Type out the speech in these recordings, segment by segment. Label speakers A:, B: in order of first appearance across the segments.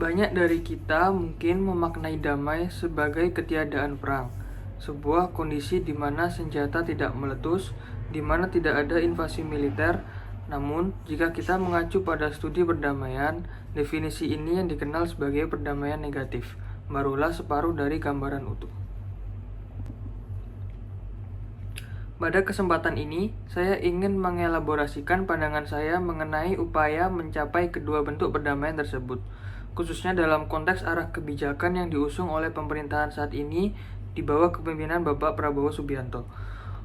A: Banyak dari kita mungkin memaknai damai sebagai ketiadaan perang, sebuah kondisi di mana senjata tidak meletus, di mana tidak ada invasi militer. Namun, jika kita mengacu pada studi perdamaian, definisi ini yang dikenal sebagai perdamaian negatif, barulah separuh dari gambaran utuh. Pada kesempatan ini, saya ingin mengelaborasikan pandangan saya mengenai upaya mencapai kedua bentuk perdamaian tersebut, khususnya dalam konteks arah kebijakan yang diusung oleh pemerintahan saat ini di bawah kepemimpinan Bapak Prabowo Subianto.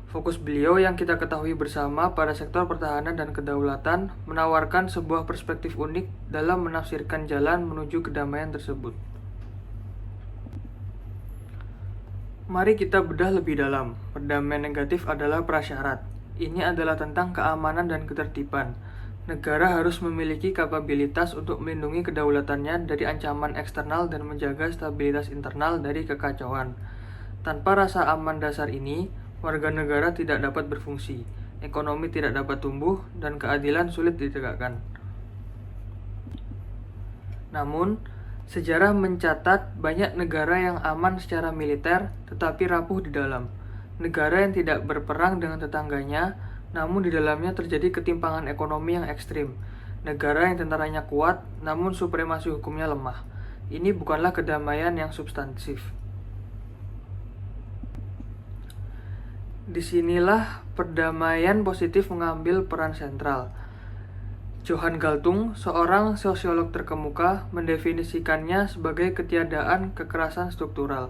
A: Fokus beliau yang kita ketahui bersama pada sektor pertahanan dan kedaulatan menawarkan sebuah perspektif unik dalam menafsirkan jalan menuju kedamaian tersebut. Mari kita bedah lebih dalam. Perdamaian negatif adalah prasyarat. Ini adalah tentang keamanan dan ketertiban. Negara harus memiliki kapabilitas untuk melindungi kedaulatannya dari ancaman eksternal dan menjaga stabilitas internal dari kekacauan. Tanpa rasa aman dasar ini, warga negara tidak dapat berfungsi, ekonomi tidak dapat tumbuh, dan keadilan sulit ditegakkan. Namun, sejarah mencatat banyak negara yang aman secara militer tetapi rapuh di dalam. Negara yang tidak berperang dengan tetangganya, namun di dalamnya terjadi ketimpangan ekonomi yang ekstrim. Negara yang tentaranya kuat, namun supremasi hukumnya lemah. Ini bukanlah kedamaian yang substansif. Disinilah perdamaian positif mengambil peran sentral. Johan Galtung, seorang sosiolog terkemuka, mendefinisikannya sebagai ketiadaan kekerasan struktural.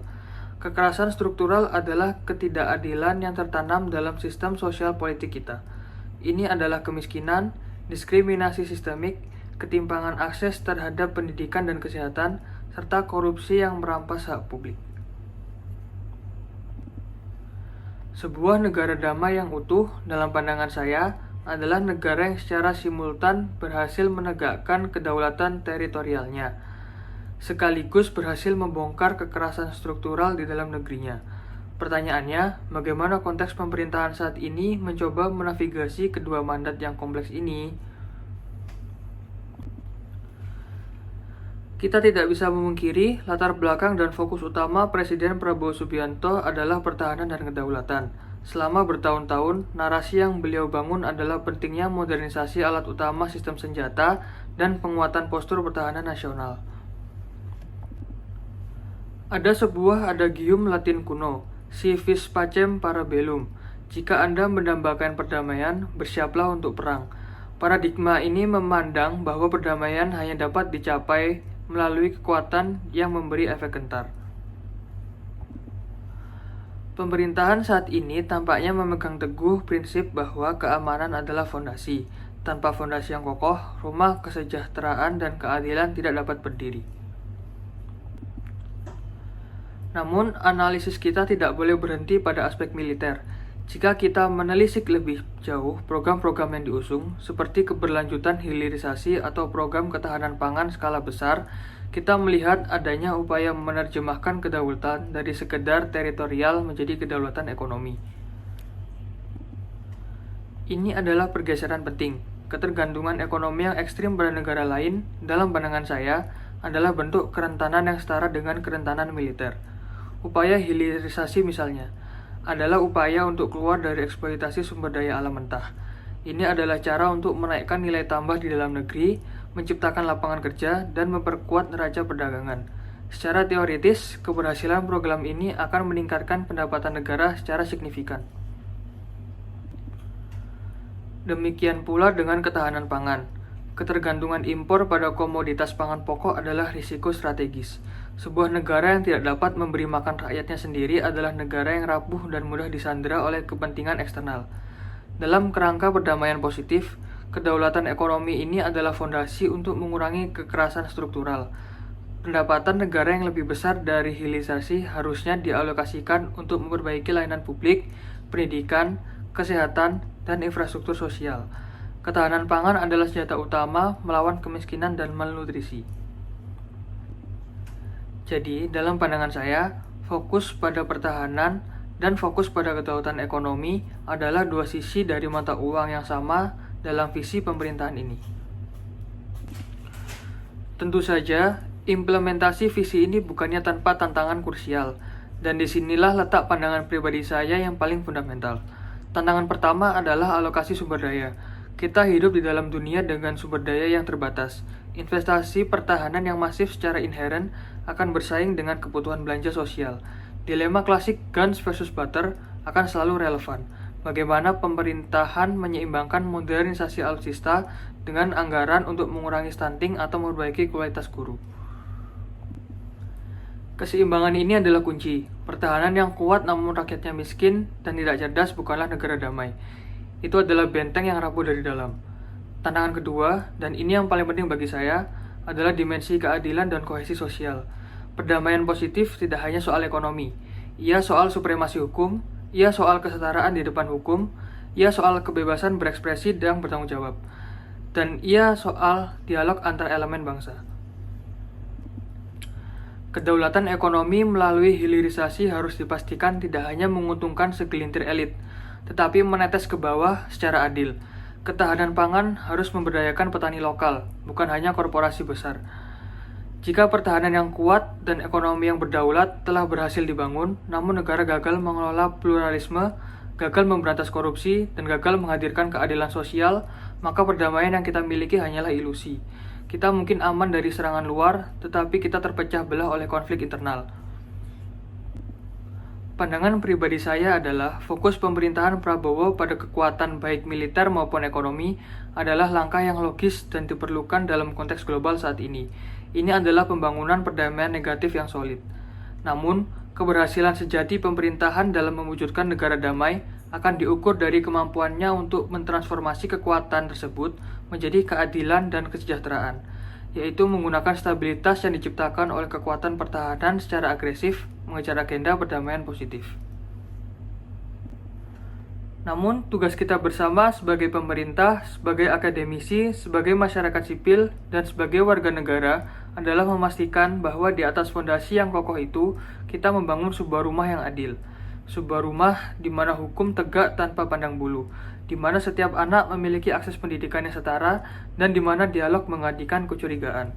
A: Kekerasan struktural adalah ketidakadilan yang tertanam dalam sistem sosial politik kita. Ini adalah kemiskinan, diskriminasi sistemik, ketimpangan akses terhadap pendidikan dan kesehatan, serta korupsi yang merampas hak publik. Sebuah negara damai yang utuh, dalam pandangan saya, adalah negara yang secara simultan berhasil menegakkan kedaulatan teritorialnya, sekaligus berhasil membongkar kekerasan struktural di dalam negerinya. Pertanyaannya, bagaimana konteks pemerintahan saat ini mencoba menavigasi kedua mandat yang kompleks ini? Kita tidak bisa memungkiri latar belakang dan fokus utama Presiden Prabowo Subianto adalah pertahanan dan kedaulatan. Selama bertahun-tahun, narasi yang beliau bangun adalah pentingnya modernisasi alat utama sistem senjata dan penguatan postur pertahanan nasional. Ada sebuah adagium Latin kuno, si vis pacem para bellum. Jika Anda mendambakan perdamaian, bersiaplah untuk perang. Paradigma ini memandang bahwa perdamaian hanya dapat dicapai melalui kekuatan yang memberi efek gentar. Pemerintahan saat ini tampaknya memegang teguh prinsip bahwa keamanan adalah fondasi. Tanpa fondasi yang kokoh, rumah kesejahteraan dan keadilan tidak dapat berdiri. Namun, analisis kita tidak boleh berhenti pada aspek militer. Jika kita menelisik lebih jauh program-program yang diusung, seperti keberlanjutan hilirisasi atau program ketahanan pangan skala besar, kita melihat adanya upaya menerjemahkan kedaulatan dari sekedar teritorial menjadi kedaulatan ekonomi. Ini adalah pergeseran penting. Ketergantungan ekonomi yang ekstrim pada negara lain, dalam pandangan saya, adalah bentuk kerentanan yang setara dengan kerentanan militer. Upaya hilirisasi misalnya, adalah upaya untuk keluar dari eksploitasi sumber daya alam mentah. Ini adalah cara untuk menaikkan nilai tambah di dalam negeri, menciptakan lapangan kerja, dan memperkuat neraca perdagangan. Secara teoritis, keberhasilan program ini akan meningkatkan pendapatan negara secara signifikan. Demikian pula dengan ketahanan pangan. Ketergantungan impor pada komoditas pangan pokok adalah risiko strategis. Sebuah negara yang tidak dapat memberi makan rakyatnya sendiri adalah negara yang rapuh dan mudah disandera oleh kepentingan eksternal. Dalam kerangka perdamaian positif, kedaulatan ekonomi ini adalah fondasi untuk mengurangi kekerasan struktural. Pendapatan negara yang lebih besar dari hilirisasi harusnya dialokasikan untuk memperbaiki layanan publik, pendidikan, kesehatan, dan infrastruktur sosial. Ketahanan pangan adalah senjata utama melawan kemiskinan dan malnutrisi. Jadi, dalam pandangan saya, fokus pada pertahanan dan fokus pada kedaulatan ekonomi adalah dua sisi dari mata uang yang sama dalam visi pemerintahan ini. Tentu saja, Implementasi visi ini bukannya tanpa tantangan krusial, dan disinilah letak pandangan pribadi saya yang paling fundamental. Tantangan pertama adalah alokasi sumber daya. Kita hidup di dalam dunia dengan sumber daya yang terbatas. Investasi pertahanan yang masif secara inheren akan bersaing dengan kebutuhan belanja sosial. Dilema klasik guns versus butter akan selalu relevan. Bagaimana pemerintahan menyeimbangkan modernisasi alutsista dengan anggaran untuk mengurangi stunting atau memperbaiki kualitas guru. Keseimbangan ini adalah kunci. Pertahanan yang kuat namun rakyatnya miskin dan tidak cerdas bukanlah negara damai. Itu adalah benteng yang rapuh dari dalam. Tantangan kedua, dan ini yang paling penting bagi saya, adalah dimensi keadilan dan kohesi sosial. Perdamaian positif tidak hanya soal ekonomi. Ia soal supremasi hukum, ia soal kesetaraan di depan hukum, ia soal kebebasan berekspresi dan bertanggung jawab. Dan ia soal dialog antar elemen bangsa. Kedaulatan ekonomi melalui hilirisasi harus dipastikan tidak hanya menguntungkan segelintir elit, tetapi menetes ke bawah secara adil. Ketahanan pangan harus memberdayakan petani lokal, bukan hanya korporasi besar. Jika pertahanan yang kuat dan ekonomi yang berdaulat telah berhasil dibangun, namun negara gagal mengelola pluralisme, gagal memberantas korupsi, dan gagal menghadirkan keadilan sosial, maka perdamaian yang kita miliki hanyalah ilusi. Kita mungkin aman dari serangan luar, tetapi kita terpecah belah oleh konflik internal. Pandangan pribadi saya adalah fokus pemerintahan Prabowo pada kekuatan baik militer maupun ekonomi adalah langkah yang logis dan diperlukan dalam konteks global saat ini. Ini adalah pembangunan perdamaian negatif yang solid. Namun, keberhasilan sejati pemerintahan dalam mewujudkan negara damai akan diukur dari kemampuannya untuk mentransformasi kekuatan tersebut menjadi keadilan dan kesejahteraan, yaitu menggunakan stabilitas yang diciptakan oleh kekuatan pertahanan secara agresif mengejar agenda perdamaian positif. Namun, tugas kita bersama sebagai pemerintah, sebagai akademisi, sebagai masyarakat sipil, dan sebagai warga negara adalah memastikan bahwa di atas fondasi yang kokoh itu, kita membangun sebuah rumah yang adil. Sebuah rumah di mana hukum tegak tanpa pandang bulu, di mana setiap anak memiliki akses pendidikan yang setara, dan di mana dialog menggantikan kecurigaan.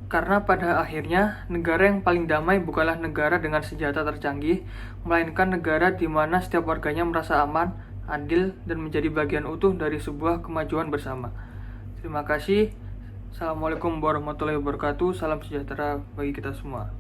A: Karena pada akhirnya, negara yang paling damai bukanlah negara dengan senjata tercanggih, melainkan negara di mana setiap warganya merasa aman, adil, dan menjadi bagian utuh dari sebuah kemajuan bersama. Terima kasih. Assalamualaikum warahmatullahi wabarakatuh. Salam sejahtera bagi kita semua.